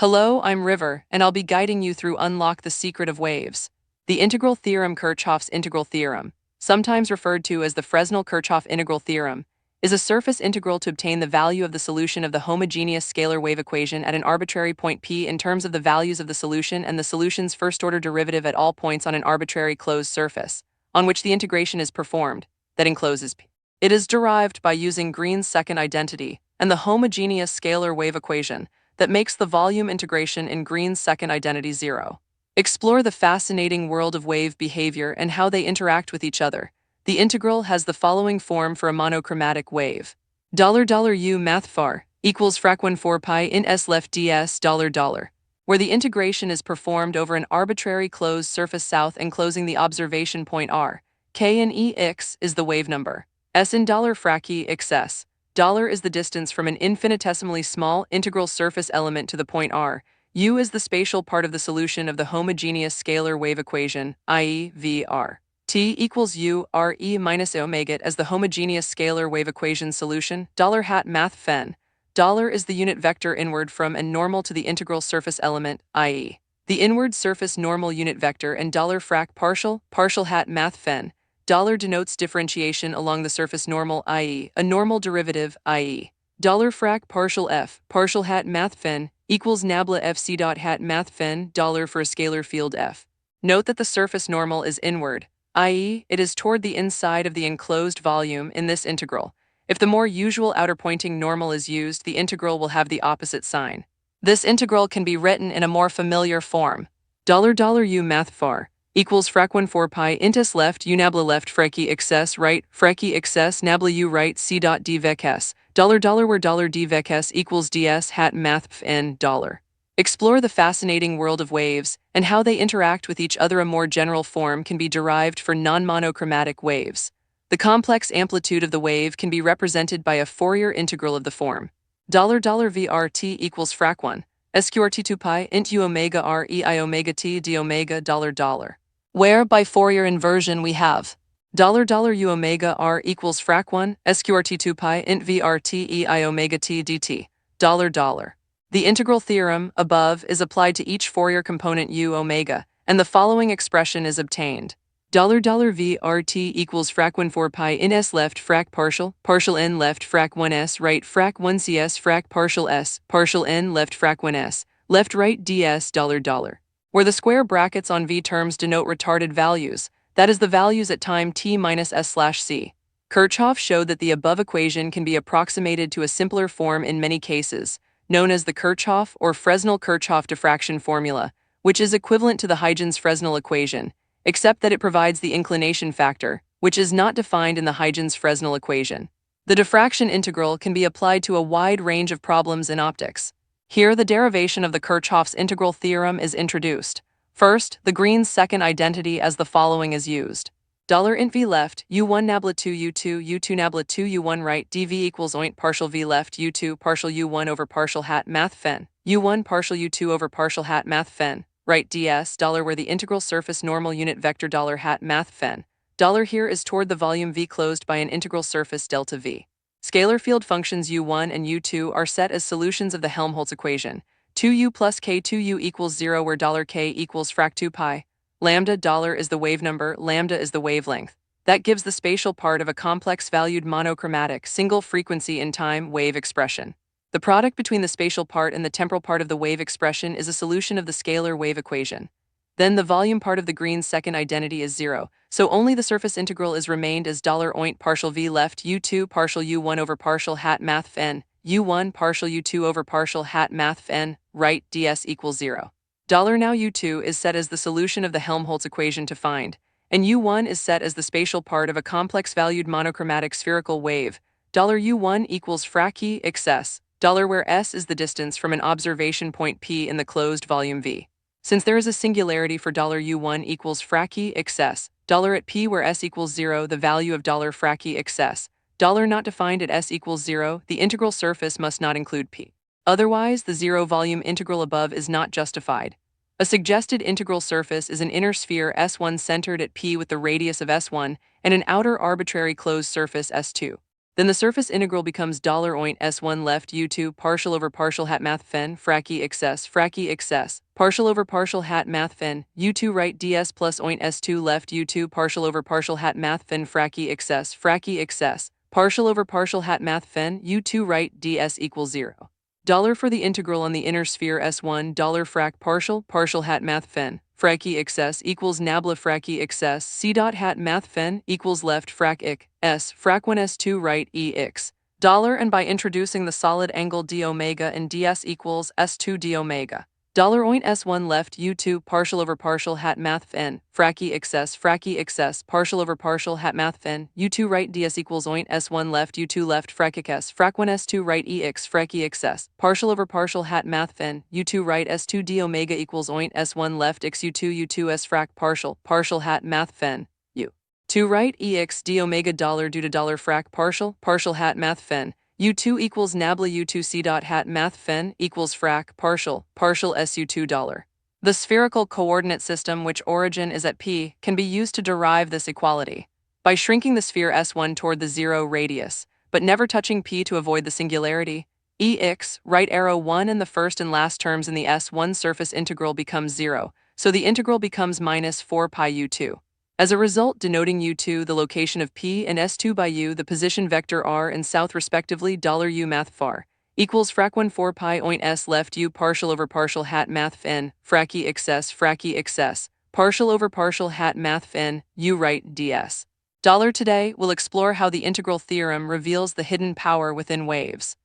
Hello, I'm River, and I'll be guiding you through Unlock the Secret of Waves. The integral theorem, Kirchhoff's integral theorem, sometimes referred to as the Fresnel-Kirchhoff integral theorem, is a surface integral to obtain the value of the solution of the homogeneous scalar wave equation at an arbitrary point P in terms of the values of the solution and the solution's first-order derivative at all points on an arbitrary closed surface, on which the integration is performed, that encloses P. It is derived by using Green's second identity and the homogeneous scalar wave equation that makes the volume integration in Green's second identity zero. Explore the fascinating world of wave behavior and how they interact with each other. The integral has the following form for a monochromatic wave. $U math var equals frac 4 pi in s left ds $, where the integration is performed over an arbitrary closed surface south enclosing the observation point r. K in Ex is the wave number. S in $frac E excess. $, is the distance from an infinitesimally small integral surface element to the point r. U is the spatial part of the solution of the homogeneous scalar wave equation, i.e. Vr. T equals U r e minus omega as the homogeneous scalar wave equation solution, $hat math fen. $, is the unit vector inward from and normal to the integral surface element, i.e. the inward surface normal unit vector, and $frac partial hat math fen. $, denotes differentiation along the surface normal, i.e. a normal derivative, i.e. $frac partial hat math fen equals nabla fc dot hat math fen $, for a scalar field f. Note that the surface normal is inward, i.e. it is toward the inside of the enclosed volume in this integral. If the more usual outer pointing normal is used, the integral will have the opposite sign. This integral can be written in a more familiar form. $U math var equals frac 4 pi int s left u nabla left frac E excess right frac E excess nabla u right c dot d vec s $, where $d vec s equals ds hat math n $. Explore the fascinating world of waves and how they interact with each other. A more general form can be derived for non-monochromatic waves. The complex amplitude of the wave can be represented by a Fourier integral of the form $vrt equals frac 1 sqrt 2 pi int u omega r e I omega t d omega $, where by Fourier inversion we have $u omega r equals frac 1 sqrt 2 pi int vrt e I omega t dt $. The integral theorem above is applied to each Fourier component u omega, and the following expression is obtained. $vrt equals frac 4 pi in s left frac partial n left frac 1 s right frac 1 cs frac partial n left frac 1 s left right ds $, where the square brackets on v terms denote retarded values, that is the values at time t minus s/c. Kirchhoff showed that the above equation can be approximated to a simpler form in many cases, known as the Kirchhoff or Fresnel-Kirchhoff diffraction formula, which is equivalent to the Huygens-Fresnel equation, except that it provides the inclination factor, which is not defined in the Huygens-Fresnel equation. The diffraction integral can be applied to a wide range of problems in optics. Here, the derivation of the Kirchhoff's integral theorem is introduced. First, the Green's second identity as the following is used. $int v left, u1 nabla 2 u2, u2 nabla 2 u1 right, dv equals oint partial v left, u2 partial u1 over partial hat math fen, u1 partial u2 over partial hat math fen, right ds $, where the integral surface normal unit vector $hat math fen. Here is toward the volume v closed by an integral surface delta v. Scalar field functions u1 and u2 are set as solutions of the Helmholtz equation. 2u plus k2u equals 0, where $k equals frac 2 pi. Lambda $, is the wave number, lambda is the wavelength. That gives the spatial part of a complex-valued monochromatic, single-frequency in time wave expression. The product between the spatial part and the temporal part of the wave expression is a solution of the scalar wave equation. Then the volume part of the Green's second identity is 0, so only the surface integral is remained as $oint partial v left u2 partial u1 over partial hat math fen, u1 partial u2 over partial hat math fen, right ds equals 0. Now u2 is set as the solution of the Helmholtz equation to find, and u1 is set as the spatial part of a complex-valued monochromatic spherical wave. $u1 equals frac E excess, where s is the distance from an observation point P in the closed volume V. Since there is a singularity for $u1 equals frac E excess, at P where s equals 0, the value of $frac E excess, not defined at s equals 0, the integral surface must not include P. Otherwise, the zero volume integral above is not justified. A suggested integral surface is an inner sphere S1 centered at P with the radius of S1 and an outer arbitrary closed surface S2. Then the surface integral becomes $oint s1 left u2 partial over partial hat math fen frac excess partial over partial hat math fen u2 right ds plus oint s2 left u2 partial over partial hat math fen frac excess partial over partial hat math fen u2 right ds equals 0. For the integral on the inner sphere s1 frac partial hat math fen frac excess equals nabla frac excess c dot hat math fen equals left frac s frac 1 s2 right ex and by introducing the solid angle d omega and ds equals s2 d omega oint s1 left u2 partial over partial hat math fen frac excess partial over partial hat math fen u2 right ds equals oint s1 left u2 left frac s frac 1 s2 right ex frac excess partial over partial hat math fen u2 right s2 d omega equals oint s1 left x u2 s frac partial hat math fen u2 right ex d omega due to frac partial hat math fen u2 equals nabla u2 c dot hat math fen equals frac partial su2 The spherical coordinate system, which origin is at P, can be used to derive this equality by shrinking the sphere S1 toward the 0 radius, but never touching P to avoid the singularity. Ex, right arrow 1 and the first and last terms in the S1 surface integral becomes 0, so the integral becomes minus 4 pi u2. As a result, denoting u2 the location of P and s2 by u the position vector r and south respectively $u math far equals frac 1 4 pi oint s left u partial over partial hat math fen frac excess partial over partial hat math fen u right ds. Today we'll explore how the integral theorem reveals the hidden power within waves.